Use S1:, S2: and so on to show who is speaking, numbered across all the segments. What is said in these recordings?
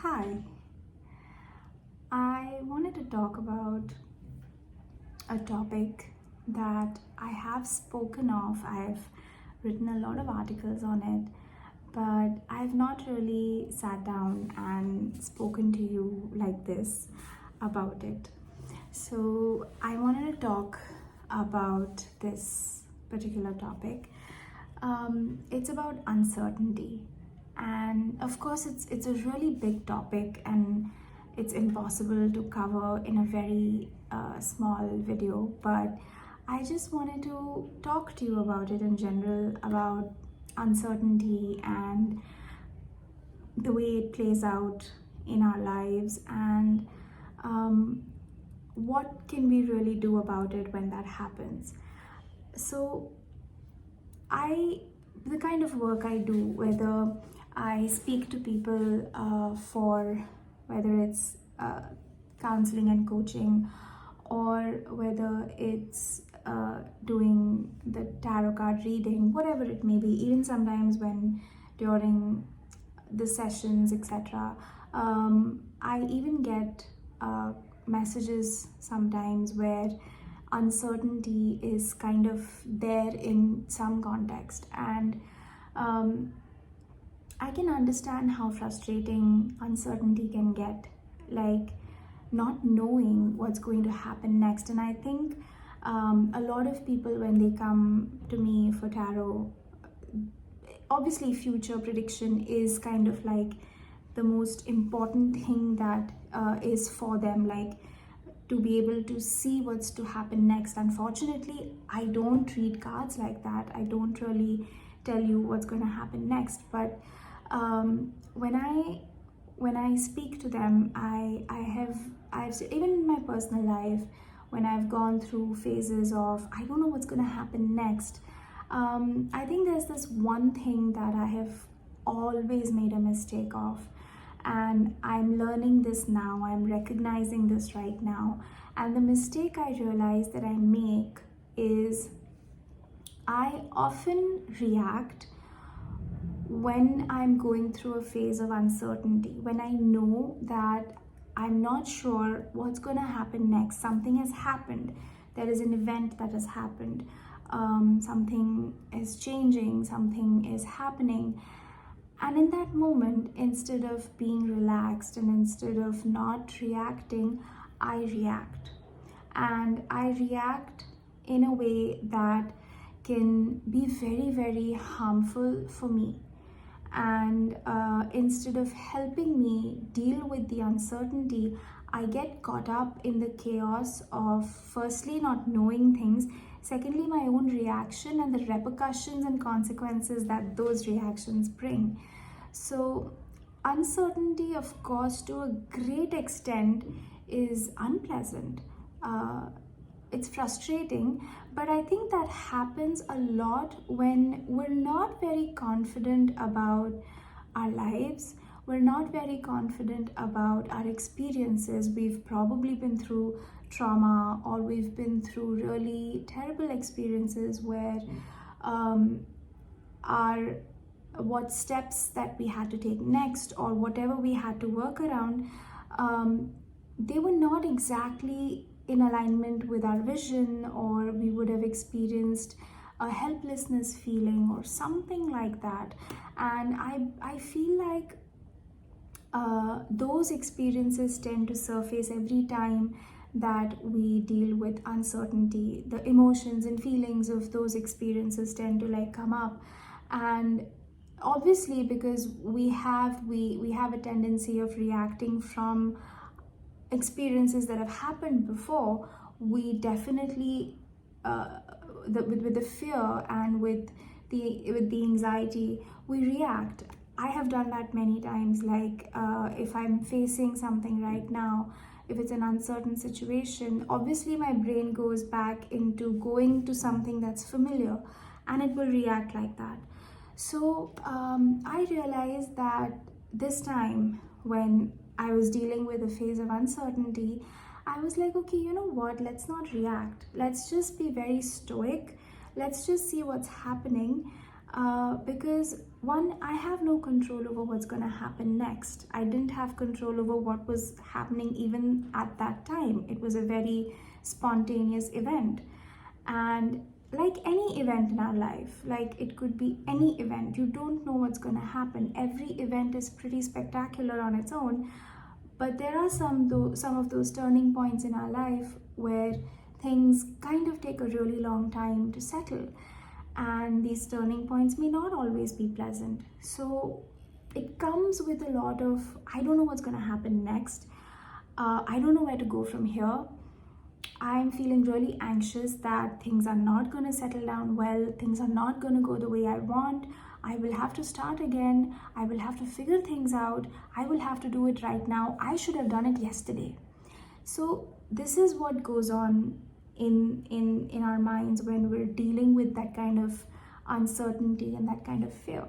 S1: Hi, I wanted to talk about a topic that I have spoken of. I've written a lot of articles on it, but I've not really sat down and spoken to you like this about it. So, I wanted to talk about this particular topic. It's about uncertainty, and of course, it's a really big topic, and it's impossible to cover in a very small video. But I just wanted to talk to you about it in general, about uncertainty and the way it plays out in our lives, and um, what can we really do about it when that happens. So I, the kind of work I do, whether I speak to people for whether it's counseling and coaching, or whether it's doing the tarot card reading, whatever it may be, even sometimes when during the sessions, etc. I even get messages sometimes where uncertainty is kind of there in some context, and um, I can understand how frustrating uncertainty can get, like not knowing what's going to happen next. And I think a lot of people, when they come to me for tarot, obviously future prediction is kind of like the most important thing that is for them, like to be able to see what's to happen next. Unfortunately, I don't read cards like that. I don't really tell you what's going to happen next. But when I speak to them, I've even in my personal life, when I've gone through phases of I don't know what's going to happen next. I think there's this one thing that I have always made a mistake of, and I'm learning this now. I'm recognizing this right now. And the mistake I realize that I make is I often react when I'm going through a phase of uncertainty, when I know that I'm not sure what's going to happen next. Something has happened, there is an event that has happened, something is changing, something is happening. And in that moment, instead of being relaxed and instead of not reacting, I react. And I react in a way that can be very, very harmful for me. And instead of helping me deal with the uncertainty, I get caught up in the chaos of firstly not knowing things, secondly my own reaction and the repercussions and consequences that those reactions bring. So uncertainty, of course, to a great extent is unpleasant. uh, it's frustrating, but I think that happens a lot when we're not very confident about our lives. We're not very confident about our experiences. We've probably been through trauma, or we've been through really terrible experiences where our what steps that we had to take next, or whatever we had to work around, they were not exactly in alignment with our vision, or we would have experienced a helplessness feeling or something like that. And I feel like those experiences tend to surface every time that we deal with uncertainty. The emotions and feelings of those experiences tend to like come up. And obviously, because we have a tendency of reacting from experiences that have happened before, we definitely with the fear and with the anxiety, we react. I have done that many times. Like if I'm facing something right now, if it's an uncertain situation, obviously my brain goes back into going to something that's familiar, and it will react like that. So I realized that this time, when I was dealing with a phase of uncertainty, I was like, okay, you know what? Let's not react. Let's just be very stoic. Let's just see what's happening. Because one, I have no control over what's going to happen next. I didn't have control over what was happening even at that time. It was a very spontaneous event. And like any event in our life, like it could be any event, you don't know what's going to happen. Every event is pretty spectacular on its own, but there are some of those turning points in our life where things kind of take a really long time to settle, and these turning points may not always be pleasant. So it comes with a lot of, I don't know what's going to happen next. I don't know where to go from here. I'm feeling really anxious that things are not going to settle down well, things are not going to go the way I want. I will have to start again. I will have to figure things out. I will have to do it right now. I should have done it yesterday. So this is what goes on in our minds when we're dealing with that kind of uncertainty and that kind of fear.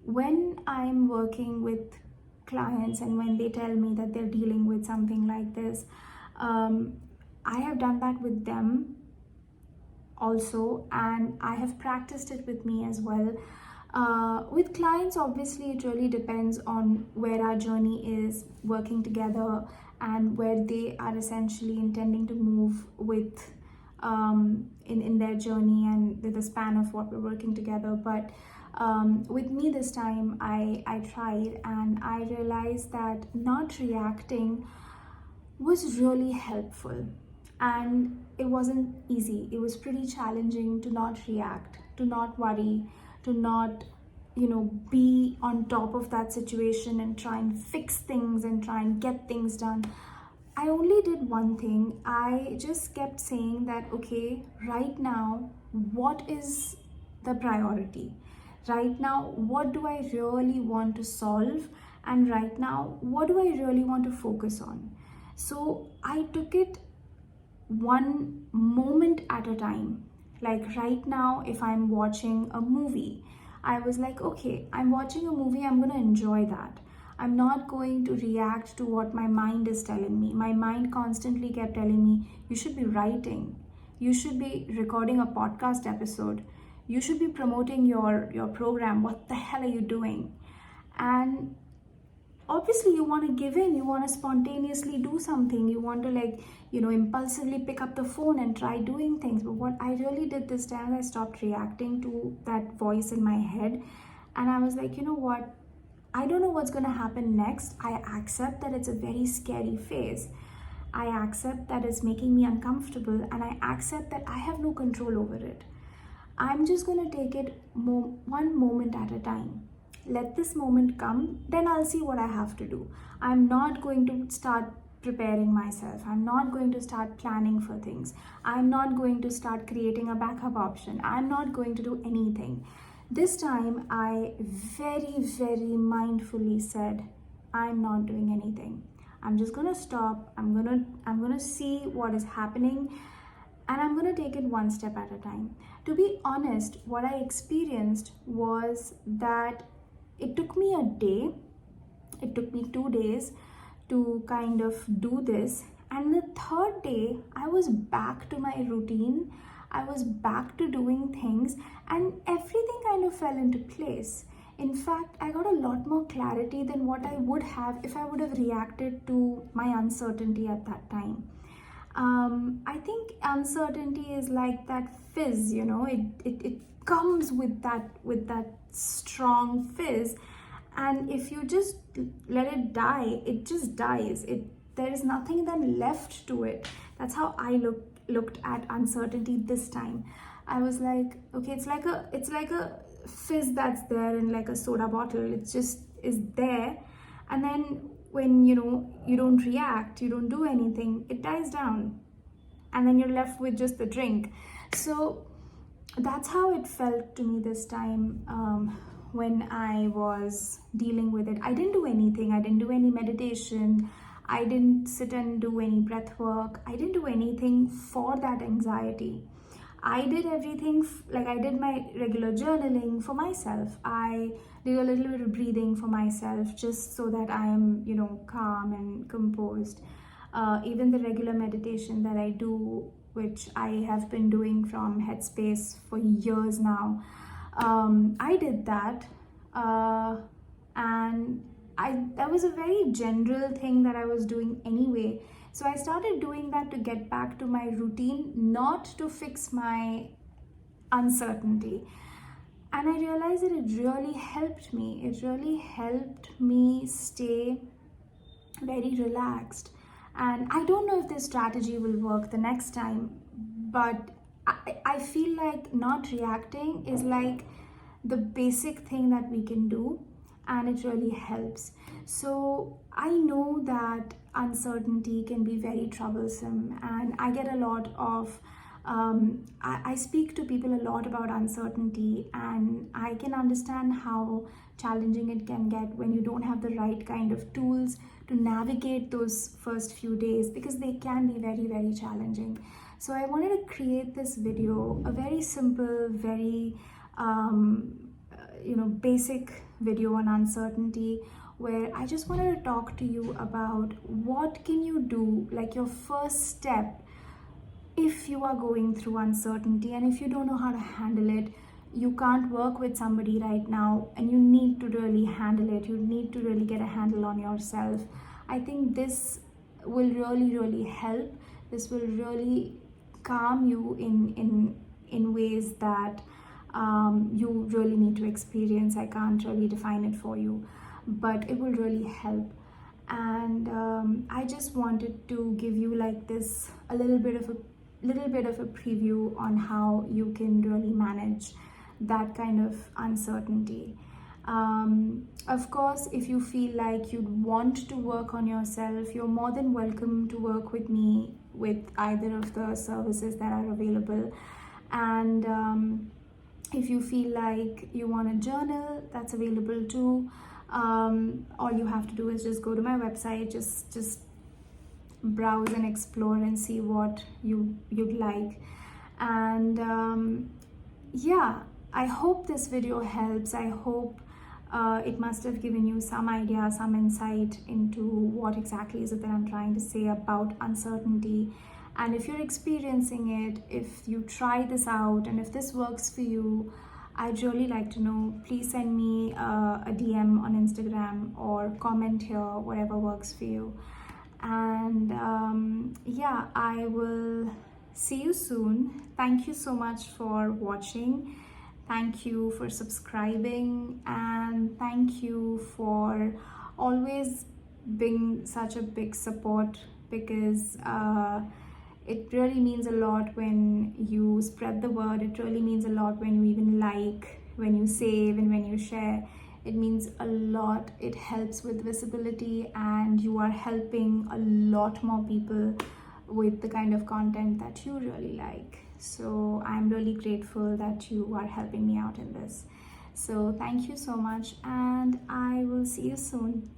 S1: When I'm working with clients and when they tell me that they're dealing with something like this, I have done that with them also, and I have practiced it with me as well. With clients, obviously, it really depends on where our journey is working together and where they are essentially intending to move with in their journey and with the span of what we're working together. But with me this time, I tried and I realized that not reacting was really helpful. And it wasn't easy. It was pretty challenging to not react, to not worry, to not, be on top of that situation and try and fix things and try and get things done. I only did one thing. I just kept saying that, okay, right now, what is the priority? Right now, what do I really want to solve? And right now, what do I really want to focus on? So I took it one moment at a time. Like right now, if I'm watching a movie, I was like, okay, I'm watching a movie, I'm going to enjoy that. I'm not going to react to what my mind is telling me. My mind constantly kept telling me, you should be writing, you should be recording a podcast episode, you should be promoting your program. What the hell are you doing? And obviously you want to give in, you want to spontaneously do something, you want to impulsively pick up the phone and try doing things. But what I really did this time, I stopped reacting to that voice in my head, and I was like, you know what, I don't know what's going to happen next. I accept that it's a very scary phase. I accept that it's making me uncomfortable, and I accept that I have no control over it. I'm just going to take it one moment at a time. Let this moment come, then I'll see what I have to do. I'm not going to start preparing myself. I'm not going to start planning for things. I'm not going to start creating a backup option. I'm not going to do anything. This time, I very, very mindfully said, I'm not doing anything. I'm just gonna stop. I'm gonna see what is happening, and I'm gonna take it one step at a time. To be honest, what I experienced was that it took me a day, it took me 2 days to kind of do this. And the third day, I was back to my routine. I was back to doing things, and everything kind of fell into place. In fact, I got a lot more clarity than what I would have if I would have reacted to my uncertainty at that time. I think uncertainty is like that fizz, it comes with that strong fizz, and if you just let it die, it just dies. There is nothing then left to it. That's how I looked at uncertainty this time. I was like, okay, it's like a fizz that's there in like a soda bottle. It just is there, and then when you don't react, you don't do anything, it dies down, and then you're left with just the drink. So that's how it felt to me this time. When I was dealing with it, I didn't do anything. I didn't do any meditation. I didn't sit and do any breath work. I didn't do anything for that anxiety. I did everything, like I did my regular journaling for myself. I did a little bit of breathing for myself just so that I am, calm and composed. Even the regular meditation that I do which I have been doing from Headspace for years now. I did that, and that was a very general thing that I was doing anyway. So I started doing that to get back to my routine, not to fix my uncertainty. And I realized that it really helped me. It really helped me stay very relaxed. And I don't know if this strategy will work the next time, but I feel like not reacting is like the basic thing that we can do, and it really helps. So I know that uncertainty can be very troublesome, and I get a lot of I speak to people a lot about uncertainty, and I can understand how challenging it can get when you don't have the right kind of tools to navigate those first few days, because they can be very, very challenging. So I wanted to create this video, a very simple, very basic video on uncertainty, where I just wanted to talk to you about what can you do, like your first step if you are going through uncertainty and if you don't know how to handle it. You can't work with somebody right now, and you need to really handle it. You need to really get a handle on yourself. I think this will really, really help. This will really calm you in ways that you really need to experience. I can't really define it for you, but it will really help. And I just wanted to give you like this a little bit of a preview on how you can really manage that kind of uncertainty. Of course, if you feel like you'd want to work on yourself, you're more than welcome to work with me with either of the services that are available. And if you feel like you want a journal, that's available too. All you have to do is just go to my website, just browse and explore and see what you'd like. And yeah, I hope this video helps. I hope it must have given you some idea, some insight into what exactly is it that I'm trying to say about uncertainty. And if you're experiencing it, if you try this out, and if this works for you, I'd really like to know. Please send me a DM on Instagram or comment here, whatever works for you. And yeah, I will see you soon. Thank you so much for watching. Thank you for subscribing, and thank you for always being such a big support, because it really means a lot when you spread the word. It really means a lot when you even like, when you save, and when you share. It means a lot. It helps with visibility, and you are helping a lot more people with the kind of content that you really like. So I'm really grateful that you are helping me out in this. So thank you so much, and I will see you soon.